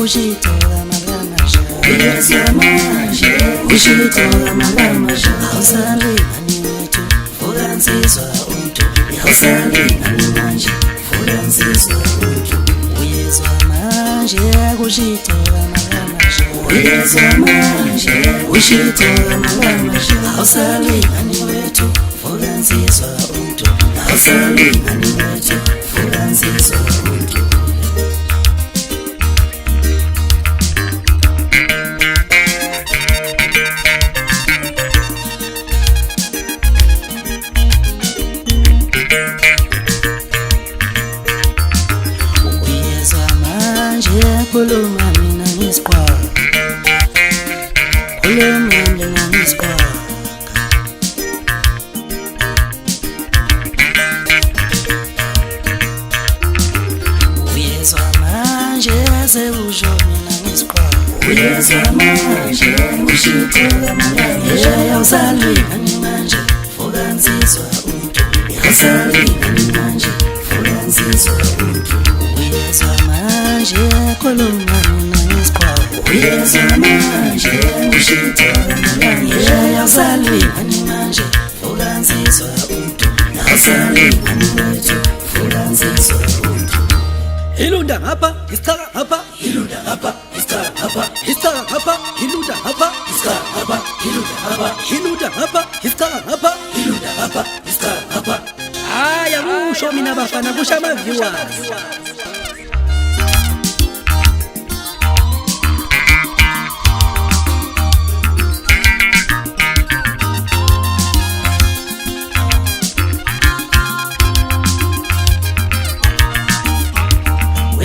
Ushitola malamasha uyezwa manje ushitola malamasha awusalingani wethu vuka nsizwa umuntu awusalingani manje vuka nsizwa umuntu uyezwa manje ushitola malamasha uyezwa manje ushitola malamasha awusalingani wethu vuka nsizwa umuntu awusalingani wethu vuka nsizwa umuntu Khuluma mina ngisiqhwaga khuluma mina ngisiqhwaga uyezwa manje sekusho mina ngisiqhwaga uyezwa manje ushitola malamasha awusalingani manje vuka nsizwa umuntu awusalingani manje vuka nsizwa umuntu uyezwa manje khuluma mina ngisiqhwaga uyezwa manje ushitola malamasha awusalingani manje vuka nsizwa umuntu awusalingani wethu vuka nsizwa umuntu Hilunda ngapha isithaka ngapha hilunda ngapha isithaka ngapha isithaka ngapha hilunda ngapha isithaka ngapha hilunda ngapha hilunda ngapha isithaka ngapha hilunda ngapha isithaka ngapha haya kusho mina bafana kusho ama viewers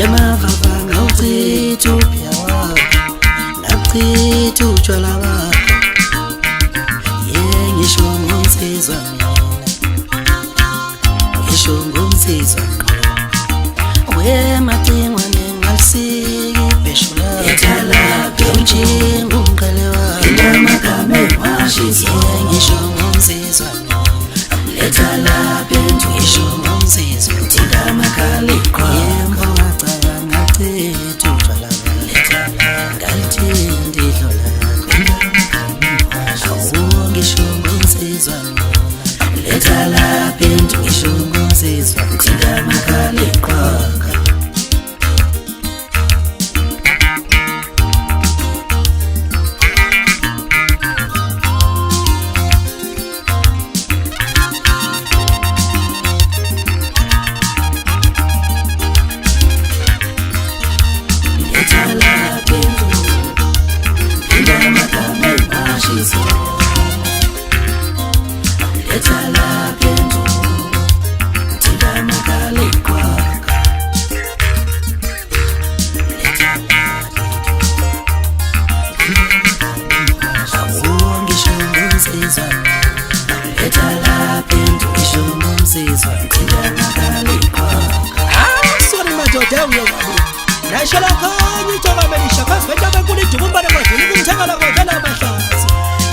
Emavavanga uchitha upya wakho nakuchitha utshwala bakho ngisho ngomsizwa mina ngisho ngomsizwa wemacingwane ngalisiki ibheshu lakho ethalaphi umjingo umqale wakho intamagame washisa ngisho ngomsizwa mina ethalaphi ngisho ngomsizwa thina amakhala iqhwa Letala pintu ngishongo sizwa thina makhala iqhwaga letala pintu thina makhala iqhwaga Etala pintu thina makhala iqhwaga ngisho ngomsizwa etala pintu ngisho ngomsizwa thina makhala iqhwaga sorry madoda uyakabu nasho lakho ngithoba belisha phasi betaba kule dukumbane kwazini kumthakala kwavela abahlazi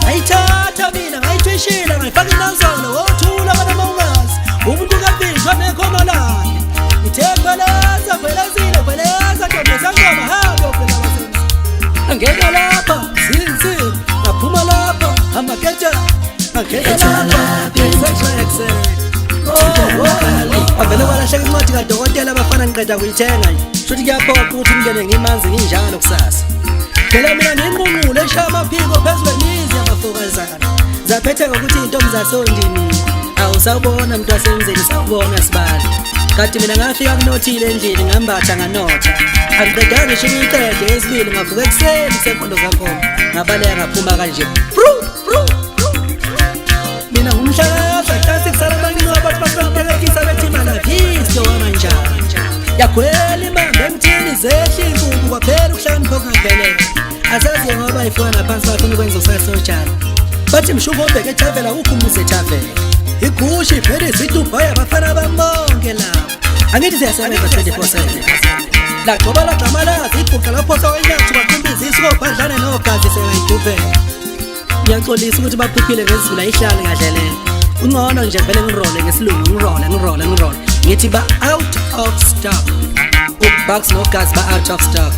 ngayithatha mina ngayithwishila ngayifaka inazana wothula kana mawungazi umuntu kabizwa nekhono lakhe ngithembeleza velazile veleza ntombi sangoma hamba phela basenzi angena lapha zinzini ngaphuma lapha amaketha angena lapha avele kwalahleka incwadi kadokotela abafana niqeda kuyithenga shothi kuyaphoqa ukuthi ngingene ngimanzi nginjalo kusasa phela mina nginqunqule eshaya amaphiko phezulu kwemizi yabafokazana zaphethe ngokuthi intombi zasondini awusawubona mntu wasenzeni sawubona sibali kade mina ngafika kunothile endlini ngambatha nganotha angiqedanga ngisho iqede yesibili ngavuka ekuseni kusempondo zakhona ngabaleka ngaphuma kanje mina ngumhlakaza hlansi kusala abancane abantu basebelekisa bethi mana phisto wamanjani yagwela imambe emthini zehla inkuku kwaphela ukuhlakanipha kungavelele asazi ngoba ifana phansi bafuna ukwenza usasojana bathi mshuko obheke ethavela ukhumuze ethavela igushi phela izidubhaya abafana bamonke lapho angithi siyasebenza 24/7 la gcoba la gama lazi ibhuqa lapho sawenyathi baqhumbizisa ngobhadlane nogazi sewayiduphela. Ngiyaxolisa ukuthi baphuphile ngesizulu ayihlali kahle le. Ungcono nje vele ngirole ngesilungu ngirole. Ngithi ba out of stock. Ubucks nogazi ba out of stock.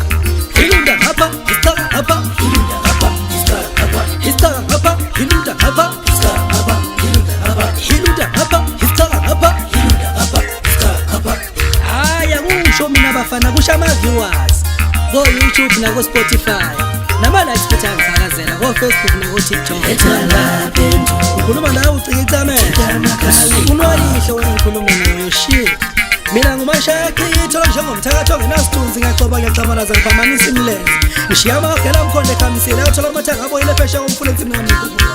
Hilunda hapa, istaka hapa, hilunda hapa, istaka hapa, istaka hapa, hilunda hapa, istaka hapa, hilunda hapa, hilunda hapa, istaka hapa, hilunda hapa, istaka hapa. Aya ngisho mina bafana kusha ama viewers. Go YouTube na go Spotify. Nama likes betha ngisakazela go Facebook na go TikTok. Ethala phendu Ukhuluma nawe ucikicame. Unwayihlo wena ngikhuluma nawe shit. Mina ngumashaki ithola njengomthakatho ngenasithunzi ngiyacabanaza ngiphamanisa imilenze. Ngishiya amagela umkhonde ekhamisile uthola amathanga aboyile phesha komfule ensimi ngamikubuka.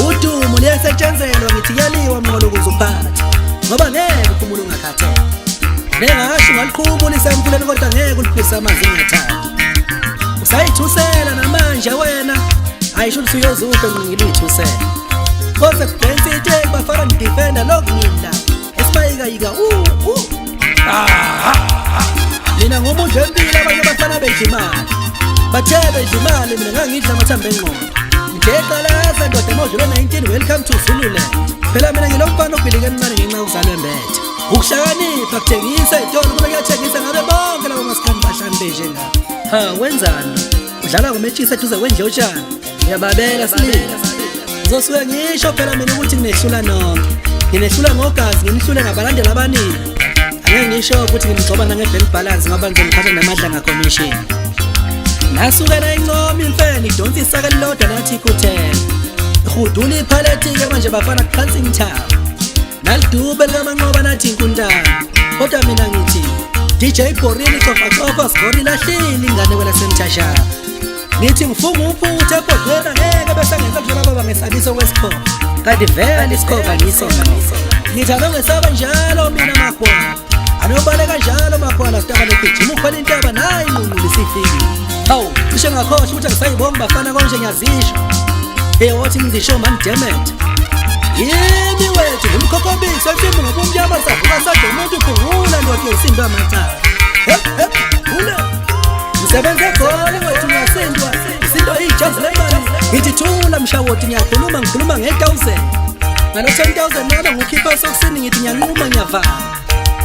Udumo liyasetshenzelwa ngithi yaliwa mngolo ukuze uphathe. Ngoba ngeke uphumule ungakhathele. Nengasho ngaliqhubulisa emfuleni kodwa ngeke uliphisa amanzi ngingathandi. Usayithusela namanje wena. Ayisho ukuthi uyozuphe ngilithusela. Kose kubhensi iteke bafana ndidefender lokungila. Esibayika mina ngomuntu empilo abanye bafana bedla imali. Bathe bedla imali mina ngangidla amathambo engqondo. Ngiqalaza ndoda modlulo 19 welcome to Zululand. Phela mina ngilomfana obilike emncane ngenxa uzalwe mbethe. Ukuhlakanipha kuthengisa itolo kube kuyathengisa ngabe bonke labo masikhathi bahlani beje ngapha. Wenzani? Udlala ngometshisa eduze kwendle otshani. Uyababela silila. Ngizosuke ngisho phela mina ukuthi nginehlula nonke. Nginehlula ngogazi nginihlule ngabalandeli abaningi. Angeke ngisho ukuthi ngigcoba nange-bank balance ngoba ngizongiphatha namadla nga-commission. Nasuke na incoma imfene idonsa isaka elilodwa nathi ikuthela. Ihudula iphalethi-ke manje bafana kuphansi ngithawa. Nalidube likamanqoba nathi inkuntana. Kodwa mina ngithi DJ Borini cofa sigori lahlile ingane kwelasemthashana. Ngithi ngifunga uphuthe ebhodlela ngeke bese ngenza kudlala baba ngesabiso kwesikhova. Kanti vele isikhova ngisona. Ngithi anongesaba njalo mina makhwala. Anobaleka njalo makhwala sitaba legijima ukhwela intaba nayi nqunqulu isifiki. Hawu cishe ngakhohlwa ukuthi angisayibonga bafana konje ngiyazisho. Wathi ngizisho man damn it. Yimi wethu ngumkhokhobisi wemfimbo ngobumnyama savuka sade umuntu uphungula ndoda yisindwa amathanga. Ule Ngisebenze khona wethu ngiyasindwa. Isindo ijazi lemali. Ngithi thula mshawoti ngiyakhuluma nge-1000. Ngalo 10,000 nami ngikhipha sokusini ngithi ngiyanquma ngiyavala.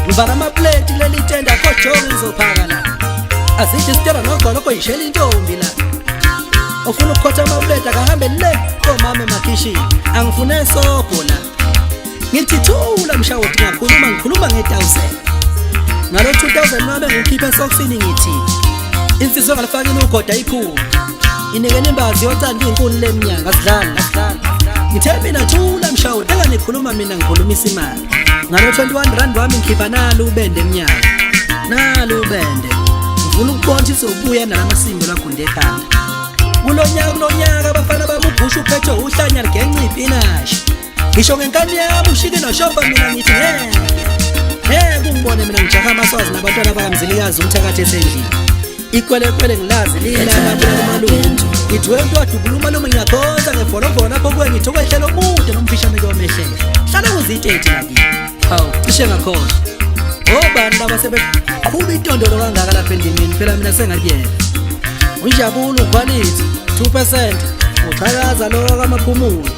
Ngivala amaplate leli tenda khojonge ngizophaka la. Azithi sitera nogoloko yishela intombi la. Ufuna ukukhotha amaplate akahambe le komama emakhishini. Angifune sobho la. Ngithi thula mshawoti ngikhuluma nge-1000. Ngalo 2000 nami ngikhipha sokusini ngithi insizwe ngalifaka inugoda ikhulu. Inikene imbazi yothanda inkulu leminyanga sidlala. Ngithe mina thula mshawoti enganikhuluma mina ngikhulumisa imali. Ngalo 21 rand wami ngikhipha nalo ubende eminyanga. Nalo ubende. Ngifuna ukubona ukuthi sobuya nalamasimbo lagunde ekhanda. Kulonyaka abafana babubhusha uphethe uhlanya ligenciphi inashi. Ngisho ngenkani yami ushike noshopha mina ngithi kungibone mina ngijaha amaswazi nabantwana bakamzilikazi umthakathi esendlini. Ikwele ngilazi lilana malume. Ngithi wento wadukuluma noma ngiyakhonza ngefolovolo lapho kuwe ngithi okwehlela omude nomfishane kuyomehlela. Hlala kuzitete lakini. Hawu cishe ngakhohlwa. Obani laba sebeqhuba intondolo kangaka lapha endimini phela mina sengakuyela. Unjabulo quality 2%. Uqhakaza lo kamaphumulo.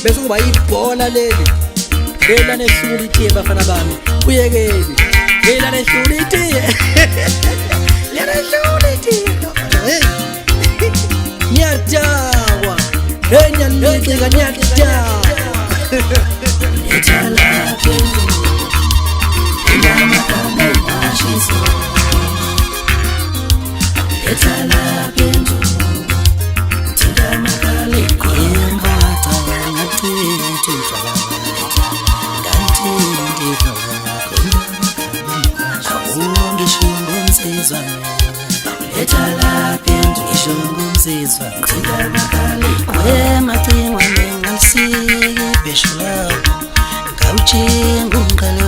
Bese kuba ibhola leli. Phela nehlula itiye bafana bami. Uyekeli. Phela nehlula itiye. Lehlula itiye. Nyatawa. Nyalika nyatawa. Ethala phendu Indama kame washiso Ethala phendu Tindama kale kwemba Tala ngatinti Gantinti Ngishungu msizwa Ethala phendu Ngishungu msizwa Tindama kale kwema Tingwa nengalsiki Beshula Ngauchingu ngale